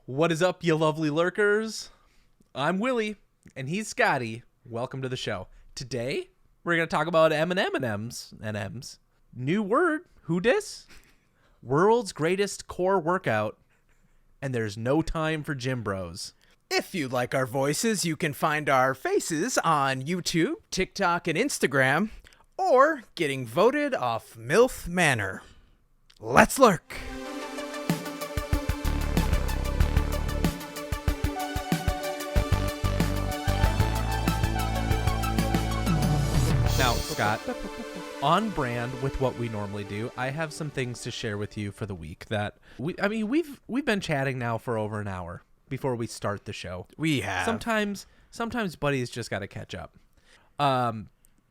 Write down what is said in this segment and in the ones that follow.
What is up, you lovely lurkers? I'm Willie, and he's Scotty. Welcome to the show. Today, we're going to talk about M&M's. New word, who dis? World's greatest core workout, and there's no time for gym bros. If you like our voices, you can find our faces on YouTube, TikTok, and Instagram, or getting voted off MILF Manor. Let's lurk! Now, Scott, on brand with what we normally do, I have some things to share with you for the week that we've been chatting now for over an hour before we start the show. We have. Sometimes buddies just got to catch up. Kind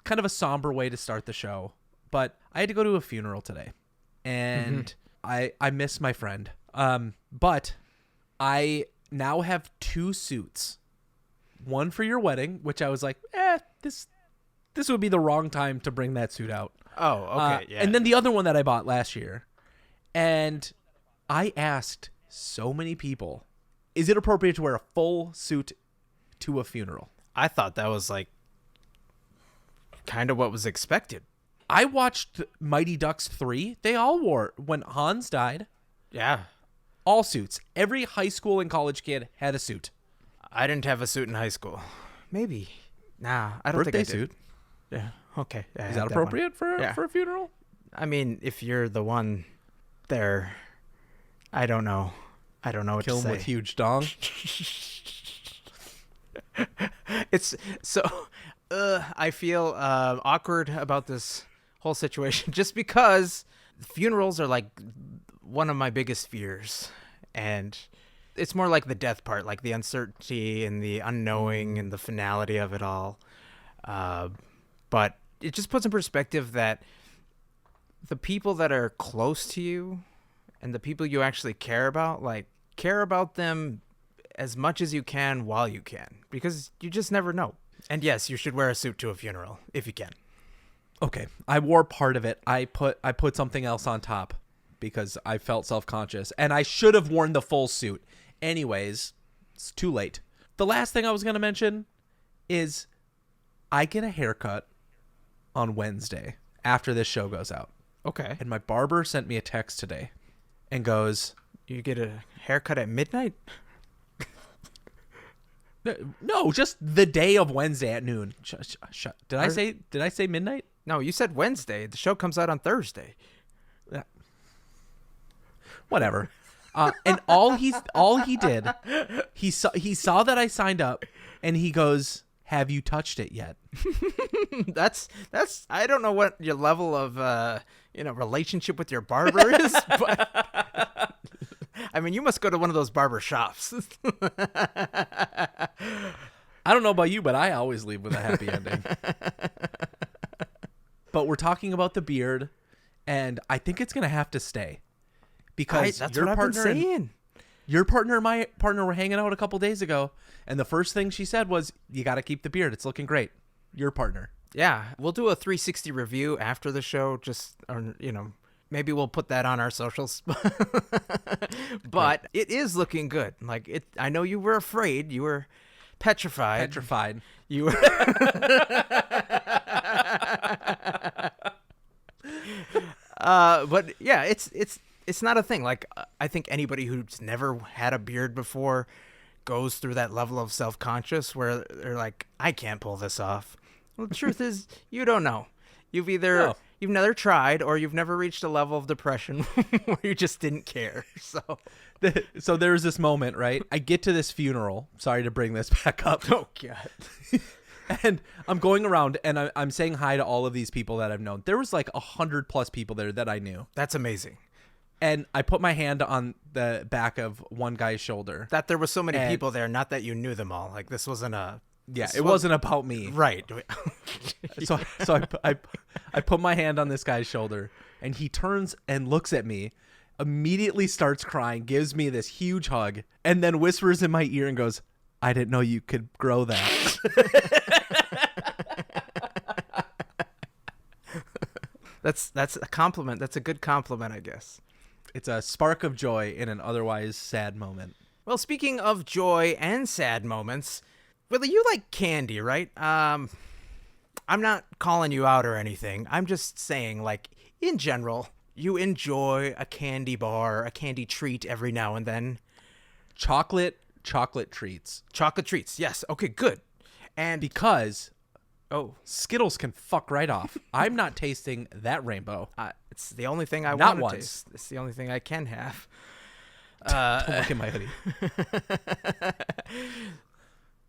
of a somber way to start the show, but I had to go to a funeral today, and I miss my friend. But I now have two suits. One for your wedding, which I was like, this would be the wrong time to bring that suit out. Oh, okay, yeah. And then the other one that I bought last year. And I asked so many people, is it appropriate to wear a full suit to a funeral? I thought that was like kind of what was expected. I watched Mighty Ducks 3. They all wore, when Hans died, Yeah. all suits. Every high school and college kid had a suit. I didn't have a suit in high school. Maybe. Nah, I don't Birthday think I did. suit. Yeah, okay. I Is had that one. appropriate for Yeah. a funeral? I mean, if you're the one there, I don't know. I don't know what Kill to him say. with huge dong. It's so I feel awkward about this whole situation just because funerals are like one of my biggest fears, and it's more like the death part, like the uncertainty and the unknowing and the finality of it all. But it just puts in perspective that the people that are close to you and the people you actually care about, like, care about them as much as you can while you can, because you just never know. And yes, you should wear a suit to a funeral if you can. Okay, I wore part of it. I put something else on top because I felt self-conscious, and I should have worn the full suit. Anyways, it's too late. The last thing I was going to mention is I get a haircut on Wednesday after this show goes out. Okay. And my barber sent me a text today and goes, You get a haircut at midnight? no, just the day of Wednesday at noon. Did I say midnight? No, you said Wednesday. The show comes out on Thursday. Whatever. And all he did, he saw that I signed up, and he goes, "Have you touched it yet?" That's I don't know what your level of relationship with your barber is, but I mean, you must go to one of those barber shops. I don't know about you, but I always leave with a happy ending. But we're talking about the beard, and I think it's gonna have to stay. Because that's your what partner, I've been saying. Your partner and my partner were hanging out a couple days ago, and the first thing she said was, "You got to keep the beard. It's looking great." Your partner. Yeah, we'll do a 360 review after the show. Maybe we'll put that on our socials. But it is looking good. Like it. I know you were afraid. You were petrified. Petrified. You were. But yeah, it's not a thing. Like, I think anybody who's never had a beard before goes through that level of self-conscious where they're like, I can't pull this off. Well, the truth is, you don't know. You've never tried, or you've never reached a level of depression where you just didn't care. So there's this moment, right? I get to this funeral. Sorry to bring this back up. Oh, God. And I'm going around, and I'm saying hi to all of these people that I've known. There was like 100+ people there that I knew. That's amazing. And I put my hand on the back of one guy's shoulder. That there was so many people there, not that you knew them all. Like, this wasn't a... Yeah, it wasn't about me. Right. So I put my hand on this guy's shoulder, and he turns and looks at me, immediately starts crying, gives me this huge hug, and then whispers in my ear and goes, "I didn't know you could grow that." That's a compliment. That's a good compliment, I guess. It's a spark of joy in an otherwise sad moment. Well, speaking of joy and sad moments, Willie, you like candy, right? I'm not calling you out or anything. I'm just saying, like, in general, you enjoy a candy bar, a candy treat every now and then. Chocolate treats. Chocolate treats, yes. Okay, good. And Because Skittles can fuck right off. I'm not tasting that rainbow. it's the only thing I Not want to once. taste. It's the only thing I can have. Don't look at my hoodie.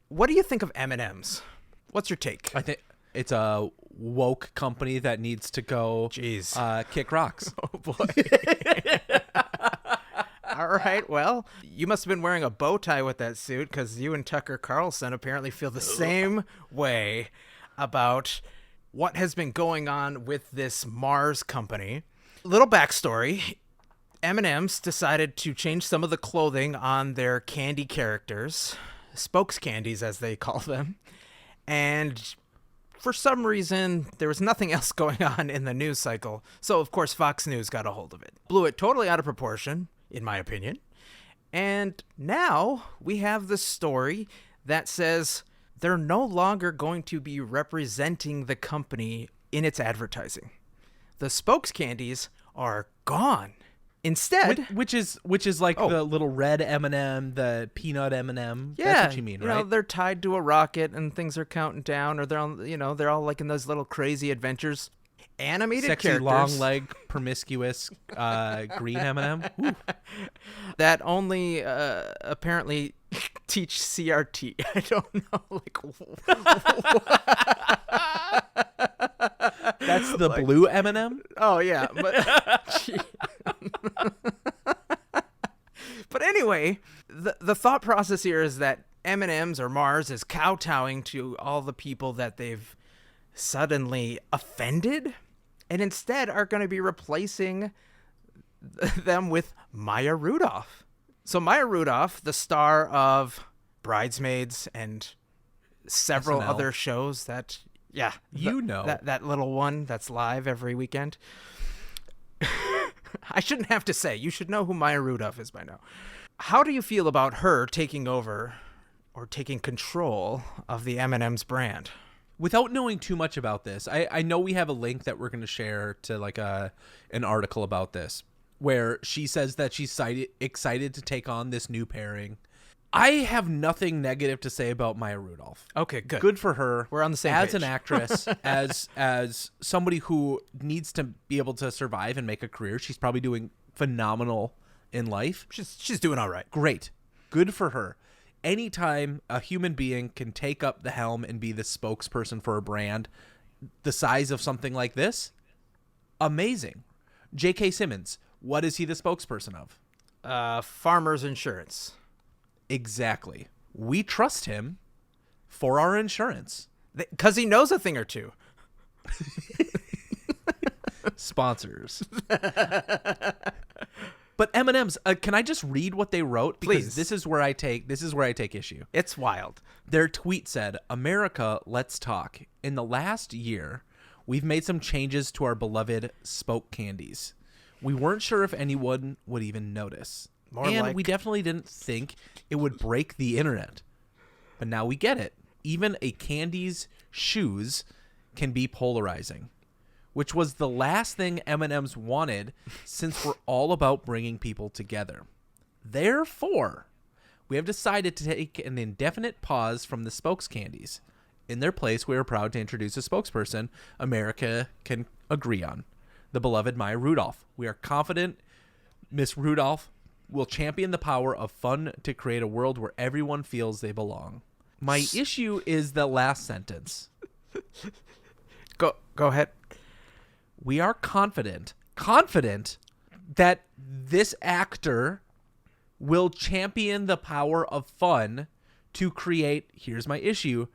What do you think of M&Ms? What's your take? I think it's a woke company that needs to go Jeez. kick rocks. Oh, boy. All right, well, you must have been wearing a bow tie with that suit because you and Tucker Carlson apparently feel the same way about what has been going on with this Mars company. Little backstory. M&M's decided to change some of the clothing on their candy characters, Wokescandies as they call them, and for some reason, there was nothing else going on in the news cycle, so of course Fox News got a hold of it. Blew it totally out of proportion, in my opinion. And now we have this story that says they're no longer going to be representing the company in its advertising. The Wokescandies are gone. Instead, Which is like the little red M&M, the peanut M&M. yeah, That's what you mean, right? know, they're tied to a rocket and things are counting down, or they're on, they're all like in those little crazy adventures. Animated Sexy, characters long leg, promiscuous, green M&M. Woo. that only apparently teach CRT. I don't know, That's the blue M&M. Oh yeah, but but anyway, the thought process here is that M&M's or Mars is kowtowing to all the people that they've suddenly offended, and instead are going to be replacing them with Maya Rudolph. So Maya Rudolph, the star of Bridesmaids and several SNL. other shows that, yeah, that little one that's live every weekend. I shouldn't have to say. You should know who Maya Rudolph is by now. How do you feel about her taking over or taking control of the M&M's brand? Without knowing too much about this, I know we have a link that we're going to share to like an article about this where she says that she's excited to take on this new pairing. I have nothing negative to say about Maya Rudolph. Okay, good. Good for her. We're on the same as page. an actress, as somebody who needs to be able to survive and make a career. She's probably doing phenomenal in life. She's doing all right. Great. Good for her. Anytime a human being can take up the helm and be the spokesperson for a brand the size of something like this, amazing. J.K. Simmons, what is he the spokesperson of? Farmers Insurance. Exactly. We trust him for our insurance. Because he knows a thing or two. Sponsors. But M&M's, can I just read what they wrote? Because Please. this is where I take issue. It's wild. Their tweet said, "America, let's talk. In the last year, we've made some changes to our beloved Wokescandies. We weren't sure if anyone would even notice. We definitely didn't think it would break the internet. But now we get it. Even a candy's shoes can be polarizing, which was the last thing M&M's wanted since we're all about bringing people together. Therefore, we have decided to take an indefinite pause from the Wokescandies. In their place, we are proud to introduce a spokesperson America can agree on, the beloved Maya Rudolph. We are confident Miss Rudolph will champion the power of fun to create a world where everyone feels they belong." My issue is the last sentence. Go ahead. We are confident that this actor will champion the power of fun to create, here's my issue,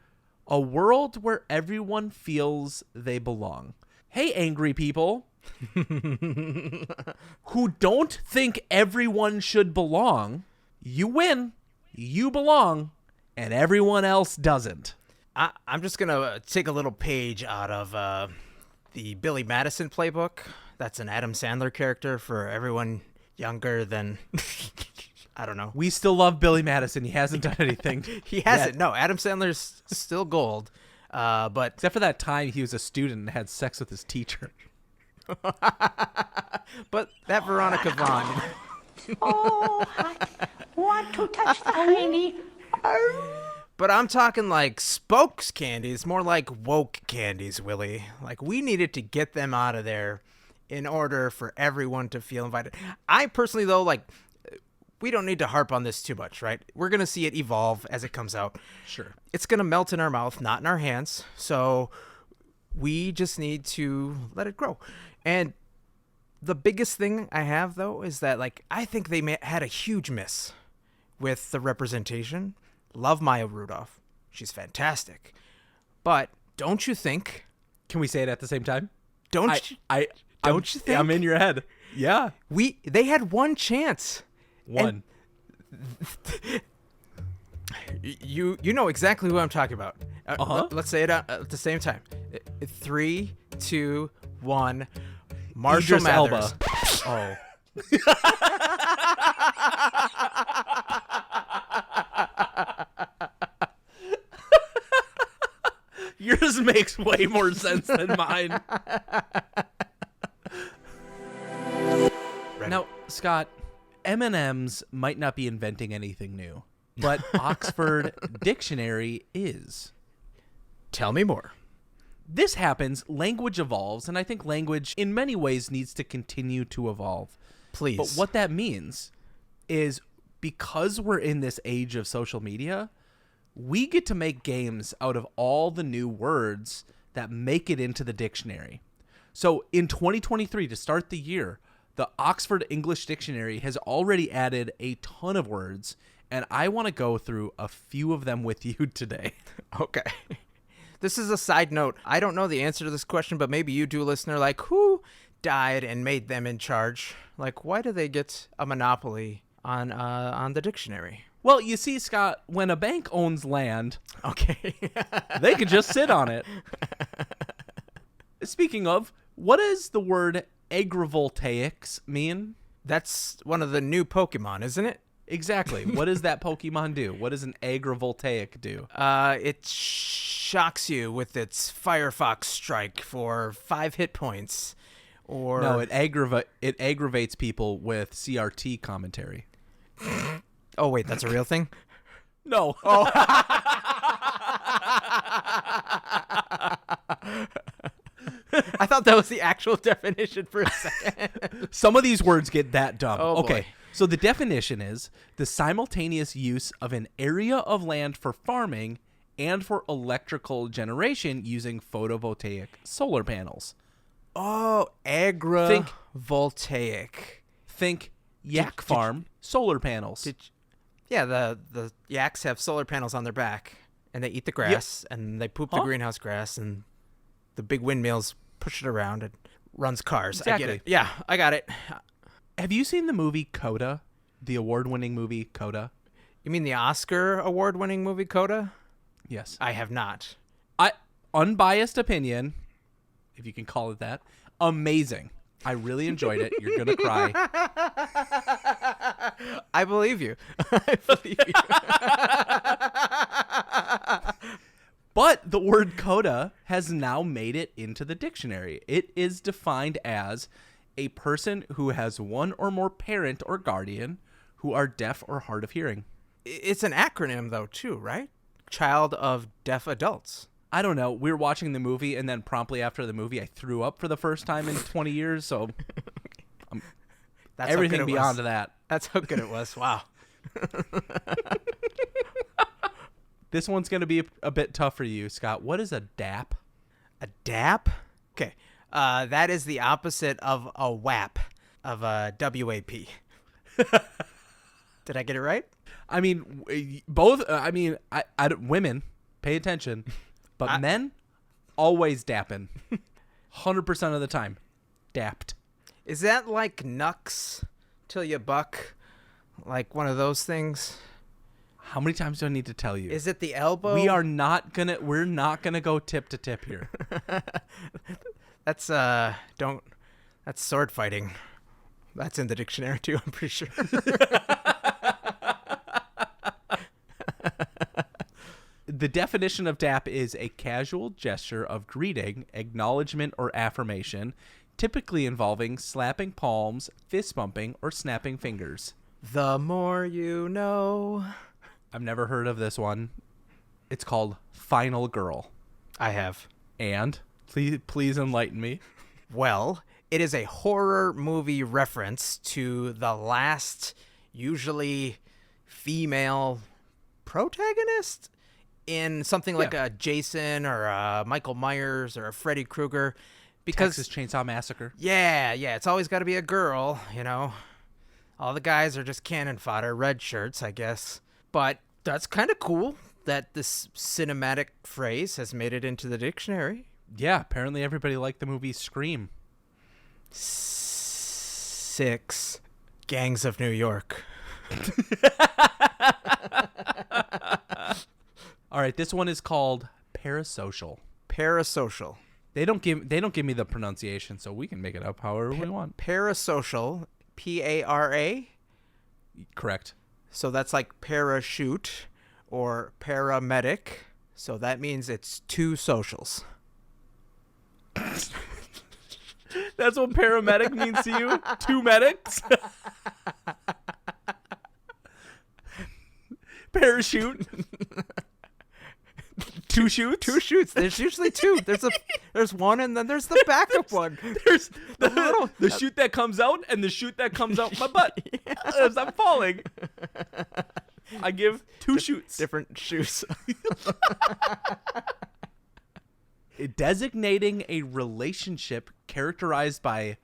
a world where everyone feels they belong. Hey, angry people who don't think everyone should belong, you win, you belong, and everyone else doesn't. I'm just going to take a little page out of the Billy Madison playbook. That's an Adam Sandler character for everyone younger than I don't know. We still love Billy Madison. He hasn't done anything. He hasn't. yet. No, Adam Sandler's still gold. But Except for that time he was a student and had sex with his teacher. but that Veronica Vaughn. Oh, I want to touch the hiney. But I'm talking like Wokescandies, more like Wokescandies, Willie. Like, we needed to get them out of there in order for everyone to feel invited. I personally, though, like, we don't need to harp on this too much, right? We're going to see it evolve as it comes out. Sure. It's going to melt in our mouth, not in our hands. So we just need to let it grow. And the biggest thing I have, though, is that, like, I think they had a huge miss with the representation. Love Maya Rudolph. She's fantastic. But don't you think... Can we say it at the same time? Don't you think? I'm in your head. Yeah. They had one chance. One. You know exactly who I'm talking about. Let's say it at the same time. 3, 2, 1. Marshall Idris Mathers. Elba. Yours makes way more sense than mine. Now, Scott, M&Ms might not be inventing anything new, but Oxford Dictionary is. Tell me more. This happens, language evolves, and I think language in many ways needs to continue to evolve. Please. But what that means is because we're in this age of social media, we get to make games out of all the new words that make it into the dictionary. So in 2023, to start the year, the Oxford English Dictionary has already added a ton of words, and I want to go through a few of them with you today. Okay. This is a side note. I don't know the answer to this question, but maybe you do, listener. Like, who died and made them in charge? Like, why do they get a monopoly on the dictionary? Well, you see, Scott, when a bank owns land, Okay. they can just sit on it. Speaking of, what does the word agrivoltaics mean? That's one of the new Pokemon, isn't it? Exactly. What does that Pokemon do? What does an agrivoltaic do? It shocks you with its Firefox strike for 5 hit points. Or No, it aggravates people with CRT commentary. Oh, wait, that's a real thing? No. Oh. I thought that was the actual definition for a second. Some of these words get that dumb. Oh, boy. Okay. So the definition is the simultaneous use of an area of land for farming and for electrical generation using photovoltaic solar panels. Oh, agrivoltaic. Think yak farm solar panels. Yeah, the yaks have solar panels on their back, and they eat the grass, and they poop the greenhouse grass, and the big windmills push it around and runs cars. Exactly. I get it. Yeah, I got it. Have you seen the movie Coda? The award-winning movie Coda? You mean the Oscar award-winning movie Coda? Yes. I have not. Unbiased opinion, if you can call it that, amazing. I really enjoyed it. You're going to cry. I believe you. I believe you. But the word coda has now made it into the dictionary. It is defined as a person who has one or more parent or guardian who are deaf or hard of hearing. It's an acronym, though, too, right? Child of deaf adults. I don't know. We were watching the movie, and then promptly after the movie, I threw up for the first time in 20 years, so That's everything how good it beyond was. that. That's how good it was. Wow. This one's going to be a bit tough for you, Scott. What is a DAP? A DAP? Okay. That is the opposite of a WAP, of a WAP. Did I get it right? I mean, both. Women, pay attention, but men, always dapping, 100% of the time, dapped. Is that like Nux till you buck? Like one of those things? How many times do I need to tell you? Is it the elbow? We're not gonna go tip to tip here. That's sword fighting. That's in the dictionary too, I'm pretty sure. The definition of dap is a casual gesture of greeting, acknowledgement, or affirmation, typically involving slapping palms, fist bumping, or snapping fingers. The more you know. I've never heard of this one. It's called Final Girl. I have. And please enlighten me. Well, it is a horror movie reference to the last, usually female protagonist in something like a Jason or a Michael Myers or a Freddy Krueger. Because Texas Chainsaw Massacre. Yeah, it's always got to be a girl, you know. All the guys are just cannon fodder, red shirts, I guess. But that's kind of cool that this cinematic phrase has made it into the dictionary. Yeah, apparently everybody liked the movie Scream. 6 Gangs of New York. All right, this one is called Parasocial. Parasocial. They don't give me the pronunciation, so we can make it up however we want. Parasocial, P-A-R-A. Correct. So that's like parachute or paramedic. So that means it's 2 socials. That's what paramedic means to you? 2 medics? Parachute? 2 shoots? 2 shoots. There's usually 2. There's one, and then there's the backup one. There's the chute that comes out and the chute that comes out my butt as I'm falling. I give 2 shoots. Different shoes. Designating a relationship characterized by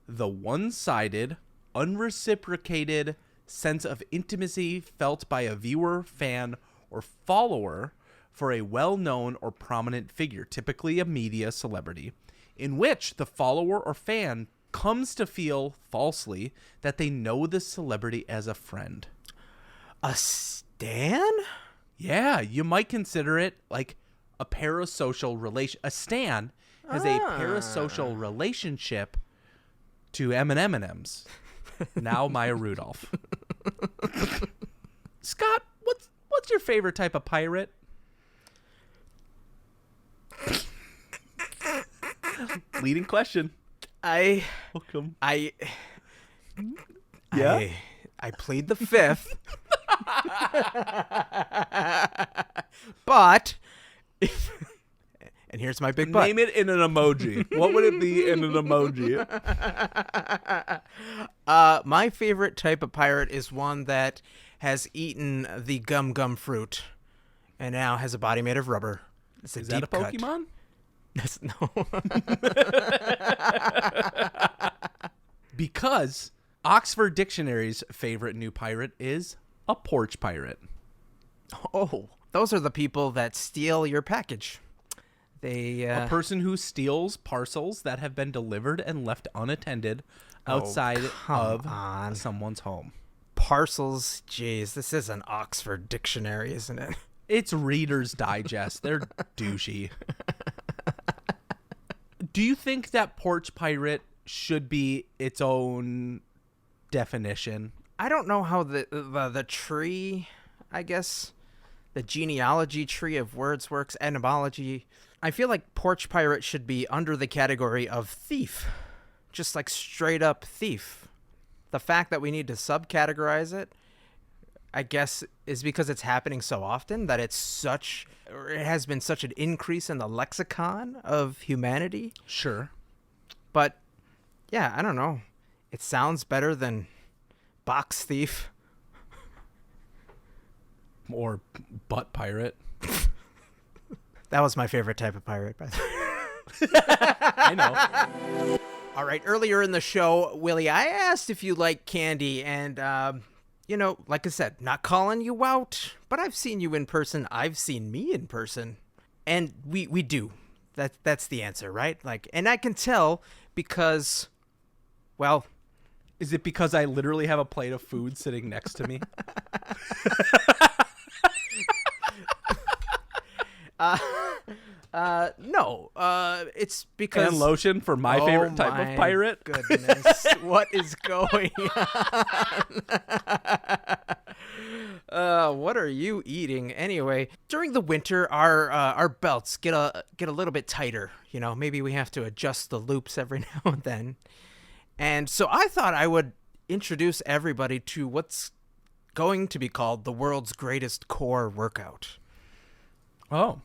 the one-sided, unreciprocated sense of intimacy felt by a viewer, fan, or follower for a well-known or prominent figure, typically a media celebrity, in which the follower or fan comes to feel falsely that they know the celebrity as a friend. A stan? Yeah, you might consider it like a parasocial relation. A stan has a parasocial relationship to M&M's. Now Maya Rudolph. Scott, what's your favorite type of pirate? Leading question. Welcome. I plead the 5th. But and here's my big but. Name it in an emoji. What would it be in an emoji? My favorite type of pirate is one that has eaten the gum fruit and now has a body made of rubber. It's Is that a Pokemon? No. Because Oxford Dictionary's favorite new pirate is a porch pirate. Oh, those are the people that steal your package. A person who steals parcels that have been delivered and left unattended outside of someone's home. Parcels, jeez, this is an Oxford Dictionary, isn't it? It's Reader's Digest. They're douchey. Do you think that porch pirate should be its own definition? I don't know how the tree, I guess, the genealogy tree of words works, etymology. I feel like porch pirate should be under the category of thief, just like straight up thief. The fact that we need to subcategorize it, I guess, is because it's happening so often that it has been such an increase in the lexicon of humanity. Sure. But yeah, I don't know. It sounds better than box thief. Or butt pirate. That was my favorite type of pirate, by the way. I know. All right, earlier in the show, Willie, I asked if you like candy, and, like I said, not calling you out, but I've seen you in person. I've seen me in person, and we do. That's the answer, right? And I can tell because, well... Is it because I literally have a plate of food sitting next to me? No. It's because... And lotion for my favorite type of pirate? Goodness. What is going What are you eating anyway? During the winter, our belts get a little bit tighter. Maybe we have to adjust the loops every now and then. And so I thought I would introduce everybody to what's going to be called the world's greatest core workout. Oh.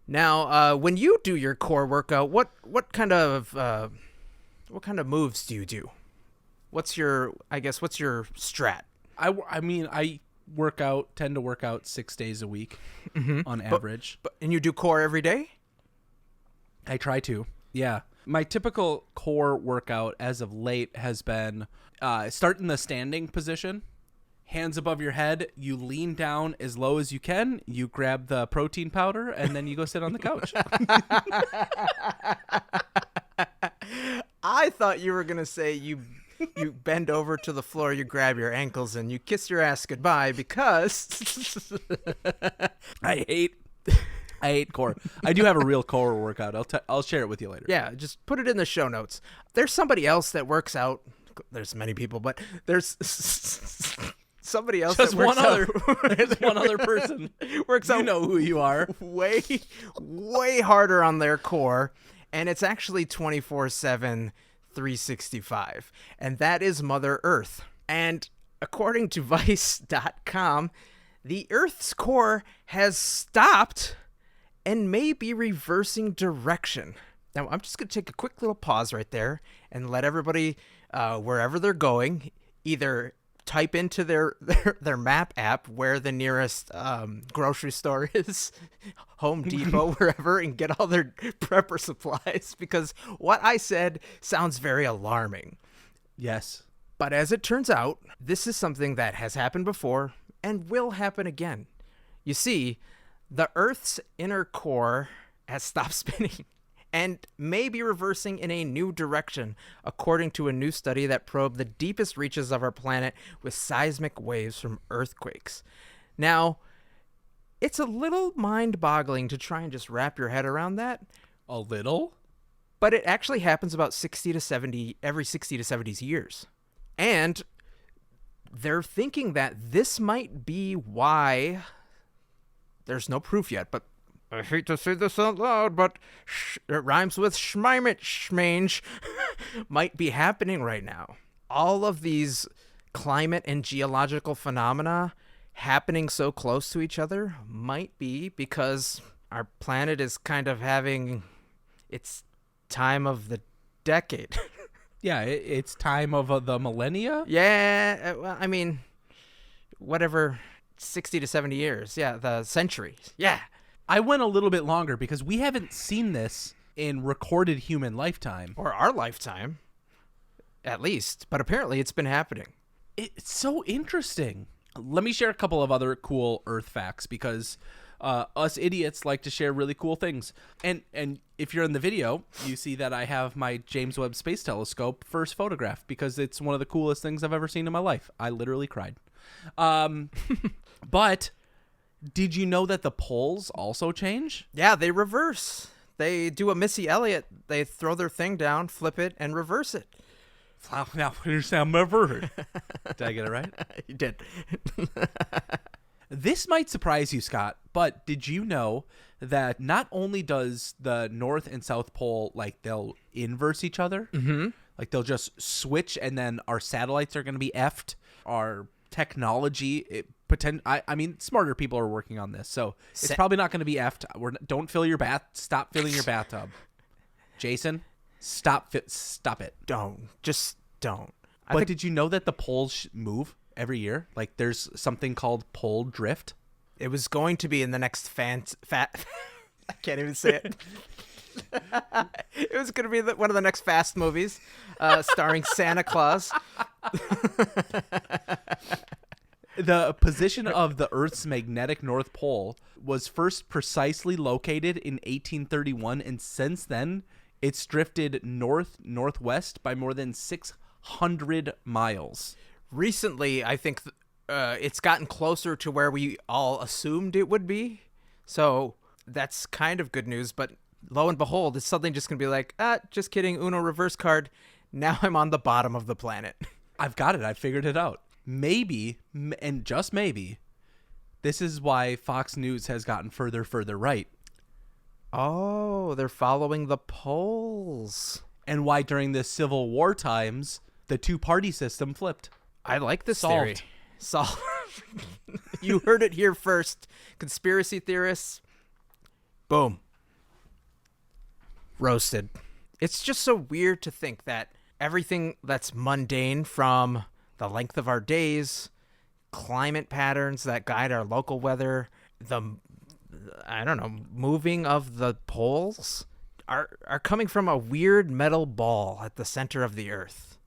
Now, when you do your core workout, what kind of moves do you do? What's your strat? I mean, I tend to work out 6 days a week on average. And you do core every day? I try to, yeah. My typical core workout as of late has been start in the standing position, hands above your head, you lean down as low as you can, you grab the protein powder, and then you go sit on the couch. I thought you were going to say you bend over to the floor, you grab your ankles, and you kiss your ass goodbye because... I hate core. I do have a real core workout. I'll share it with you later. Yeah, just put it in the show notes. There's somebody else that works out. There's many people, but there's somebody else Just that works one other. out. There's one other person. Works out. You know who you are. Way harder on their core, and it's actually 24/7, 365, and that is Mother Earth. And according to Vice.com, the Earth's core has stopped and may be reversing direction. Now, I'm just going to take a quick little pause right there and let everybody, wherever they're going, either type into their map app where the nearest grocery store is, Home Depot, wherever, and get all their prepper supplies, because what I said sounds very alarming. Yes. But as it turns out, this is something that has happened before and will happen again. You see, the Earth's inner core has stopped spinning and may be reversing in a new direction, according to a new study that probed the deepest reaches of our planet with seismic waves from earthquakes. Now, it's a little mind-boggling to try and just wrap your head around that. A little? But it actually happens about every 60 to 70 years. And they're thinking that this might be why, there's no proof yet, but I hate to say this out loud, but it rhymes with schmange, might be happening right now. All of these climate and geological phenomena happening so close to each other might be because our planet is kind of having its time of the decade. Yeah, it's time of the millennia. Yeah, well, I mean, whatever, 60 to 70 years. Yeah, the century. Yeah. I went a little bit longer because we haven't seen this in recorded human lifetime. Or our lifetime, at least. But apparently it's been happening. It's so interesting. Let me share a couple of other cool Earth facts because us idiots like to share really cool things. And if you're in the video, you see that I have my James Webb Space Telescope first photograph because it's one of the coolest things I've ever seen in my life. I literally cried. But did you know that the poles also change? Yeah, they reverse. They do a Missy Elliott. They throw their thing down, flip it, and reverse it. Now, here's how Did I get it right? You did. This might surprise you, Scott, but did you know that not only does the North and South Pole, like, they'll inverse each other? Mm-hmm. Like, they'll just switch, and then our satellites are going to be effed. Our technology, I mean, smarter people are working on this, so it's probably not going to be effed. Don't fill your Stop filling your bathtub. Jason, stop it. Just don't. But did you know that the poles move every year? Like, there's something called pole drift. It was going to be in the next I can't even say it. It was going to be one of the next Fast movies, starring Santa Claus. The position of the Earth's magnetic North Pole was first precisely located in 1831, and since then, it's drifted north-northwest by more than 600 miles. Recently, I think it's gotten closer to where we all assumed it would be. So that's kind of good news. But lo and behold, it's suddenly just going to be like, just kidding, Uno reverse card. Now I'm on the bottom of the planet. I've got it. I figured it out. maybe, and just maybe, this is why Fox News has gotten further right. Oh, they're following the polls. And why during the Civil War times, the two-party system flipped. I like this Solved. theory. Solved. You heard it here first. Conspiracy theorists. Boom. Roasted. It's just so weird to think that everything that's mundane, from the length of our days, climate patterns that guide our local weather, moving of the poles, are coming from a weird metal ball at the center of the earth.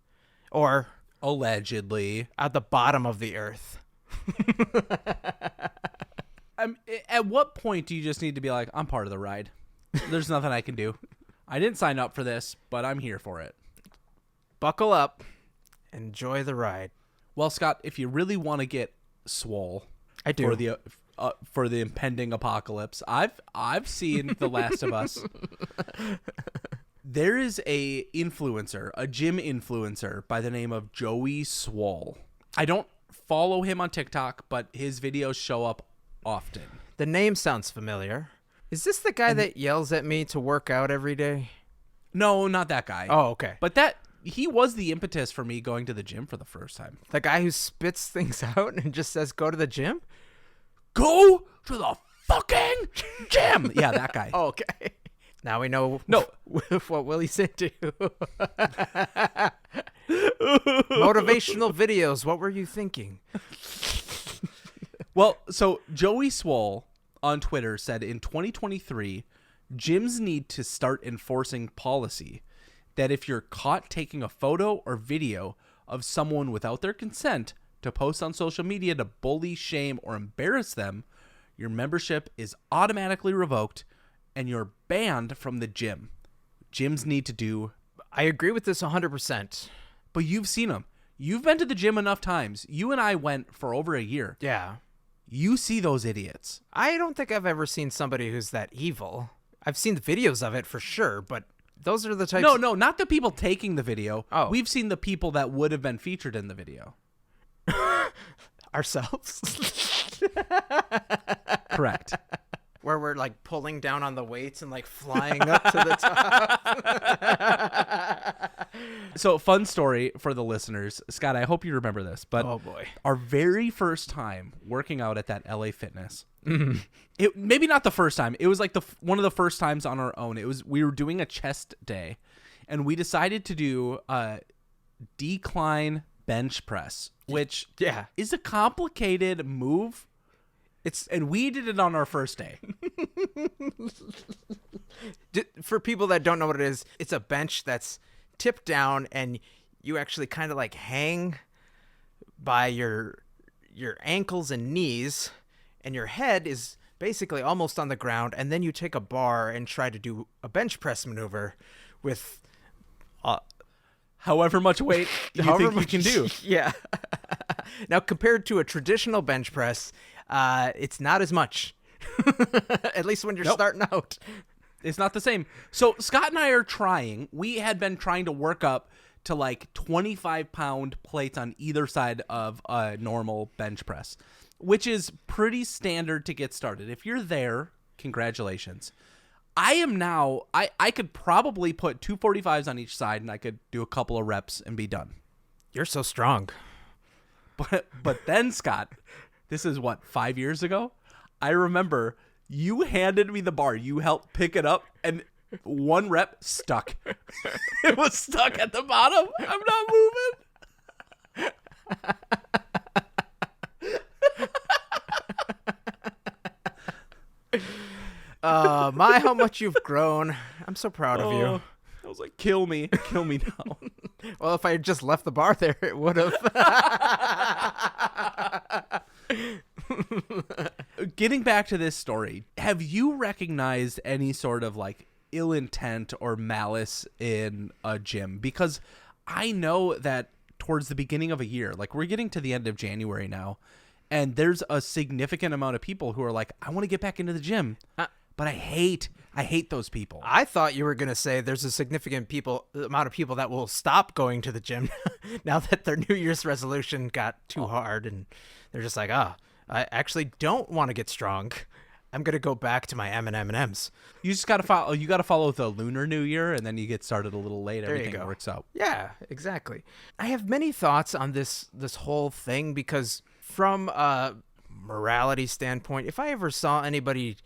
Or allegedly at the bottom of the earth. At what point do you just need to be like, I'm part of the ride? There's nothing I can do. I didn't sign up for this, but I'm here for it. Buckle up. Enjoy the ride. Well, Scott, if you really want to get swole, I do. For the impending apocalypse, I've seen The Last of Us. There is a gym influencer by the name of Joey Swole. I don't follow him on TikTok, but his videos show up often. The name sounds familiar. Is this the guy that yells at me to work out every day? No, not that guy. Oh, okay. But he was the impetus for me going to the gym for the first time. The guy who spits things out and just says, go to the gym? Go to the fucking gym! Yeah, that guy. Oh, okay. Now we know what Willie's into. Motivational videos. What were you thinking? Well, so Joey Swole on Twitter said in 2023, gyms need to start enforcing policy that if you're caught taking a photo or video of someone without their consent to post on social media to bully, shame, or embarrass them, your membership is automatically revoked and you're banned from the gym. Gyms need to do... I agree with this 100%. But you've seen them. You've been to the gym enough times. You and I went for over a year. Yeah. You see those idiots. I don't think I've ever seen somebody who's that evil. I've seen the videos of it for sure, but those are the types... No, not the people taking the video. Oh. We've seen the people that would have been featured in the video. Ourselves? Correct. Where we're like pulling down on the weights and like flying up to the top. So, fun story for the listeners. Scott, I hope you remember this, but oh boy, our very first time working out at that LA Fitness, it maybe not the first time. It was like one of the first times on our own. We were doing a chest day, and we decided to do a decline bench press, which is a complicated move. And we did it on our first day. For people that don't know what it is, it's a bench that's tipped down and you actually kind of like hang by your ankles and knees, and your head is basically almost on the ground, and then you take a bar and try to do a bench press maneuver with however much weight you can do. Yeah. Now, compared to a traditional bench press, it's not as much. At least when you're starting out. It's not the same. So Scott and I are trying. We had been trying to work up to like 25-pound plates on either side of a normal bench press, which is pretty standard to get started. If you're there, congratulations. I am now, I could probably put 245s on each side and I could do a couple of reps and be done. You're so strong. But then, Scott, this is 5 years ago? I remember you handed me the bar. You helped pick it up, and one rep stuck. It was stuck at the bottom. I'm not moving. How much you've grown. I'm so proud of you. I was like, kill me now. Well, if I had just left the bar there, it would have. Getting back to this story, have you recognized any sort of like ill intent or malice in a gym? Because I know that towards the beginning of a year, like we're getting to the end of January now, and there's a significant amount of people who are like, I want to get back into the gym, but but I hate those people. I thought you were going to say there's a significant amount of people that will stop going to the gym now that their New Year's resolution got too hard, and they're just like, I actually don't want to get strong. I'm going to go back to my M&Ms. You just got to follow. You got to follow the Lunar New Year, and then you get started a little late. There you Everything go. works out. Yeah, exactly. I have many thoughts on this whole thing because from a morality standpoint, if I ever saw anybody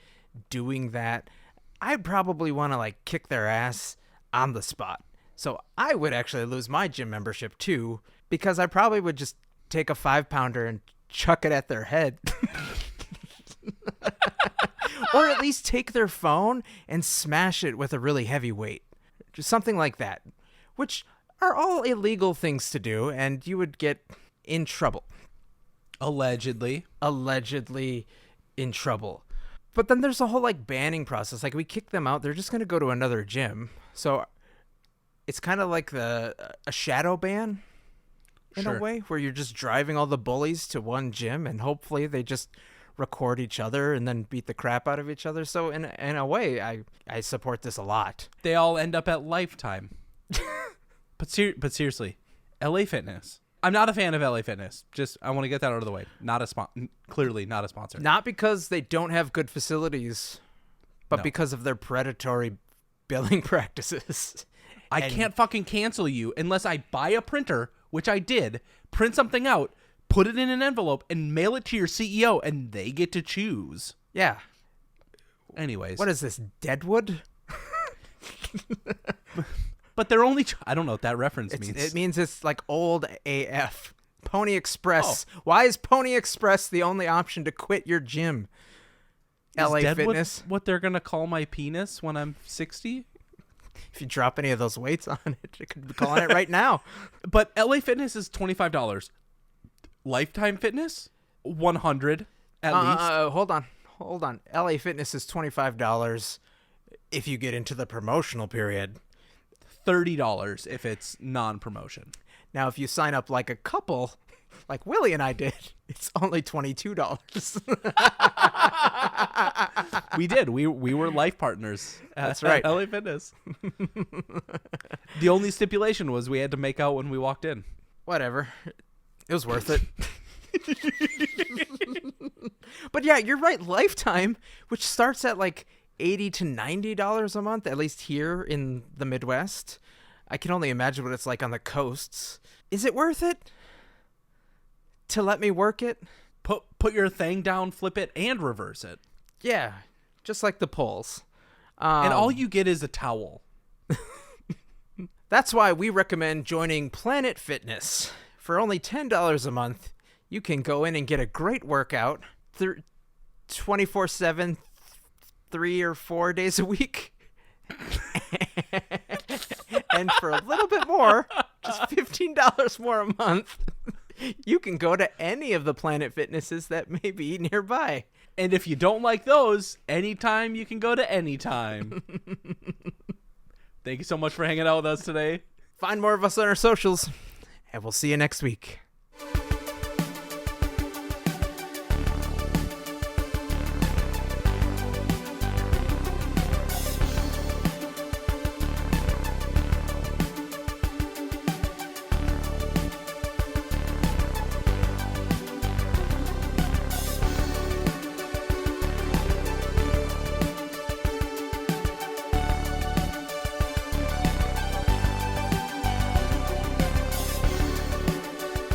doing that, I'd probably want to like kick their ass on the spot. So I would actually lose my gym membership too, because I probably would just take a 5-pounder and chuck it at their head. Or at least take their phone and smash it with a really heavy weight. Just something like that, which are all illegal things to do, and you would get in trouble. Allegedly In trouble. But then there's a whole like banning process. Like we kick them out, they're just going to go to another gym. So it's kind of like a shadow ban in a way, where you're just driving all the bullies to one gym and hopefully they just record each other and then beat the crap out of each other. So in a way, I support this a lot. They all end up at Lifetime. But seriously, LA Fitness. I'm not a fan of LA Fitness. Just I want to get that out of the way. Clearly not a sponsor. Not because they don't have good facilities, but No. because of their predatory billing practices. I can't fucking cancel you unless I buy a printer, which I did, print something out, put it in an envelope, and mail it to your CEO, and they get to choose. Yeah. Anyways. What is this, Deadwood? But they're only... I don't know what that reference means. It means it's like old AF. Pony Express. Oh. Why is Pony Express the only option to quit your gym? LA Fitness. What they're going to call my penis when I'm 60? If you drop any of those weights on it, you could be calling it right now. But LA Fitness is $25. Lifetime Fitness, $100 at least. Hold on. LA Fitness is $25 if you get into the promotional period. $30 if it's non-promotion. Now, if you sign up like a couple, like Willie and I did, it's only $22. We did. We were life partners. That's right. At LA Fitness. The only stipulation was we had to make out when we walked in. Whatever. It was worth it. But yeah, you're right. Lifetime, which starts at like $80 to $90 a month, at least here in the Midwest. I can only imagine what it's like on the coasts. Is it worth it to let me work it? Put your thing down, flip it, and reverse it. Yeah, just like the polls. And all you get is a towel. That's why we recommend joining Planet Fitness. For only $10 a month, you can go in and get a great workout 24/7, 3 or 4 days a week. And for a little bit more, just $15 more a month, you can go to any of the Planet Fitnesses that may be nearby. And if you don't like those, anytime you can go to anytime. Thank you so much for hanging out with us today. Find more of us on our socials, and we'll see you next week.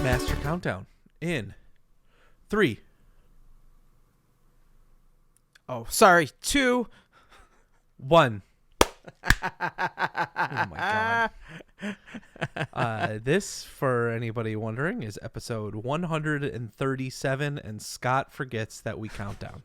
Master countdown in 3. Oh, sorry, 2. 1. Oh my god. This, for anybody wondering, is episode 137, and Scott forgets that we count down.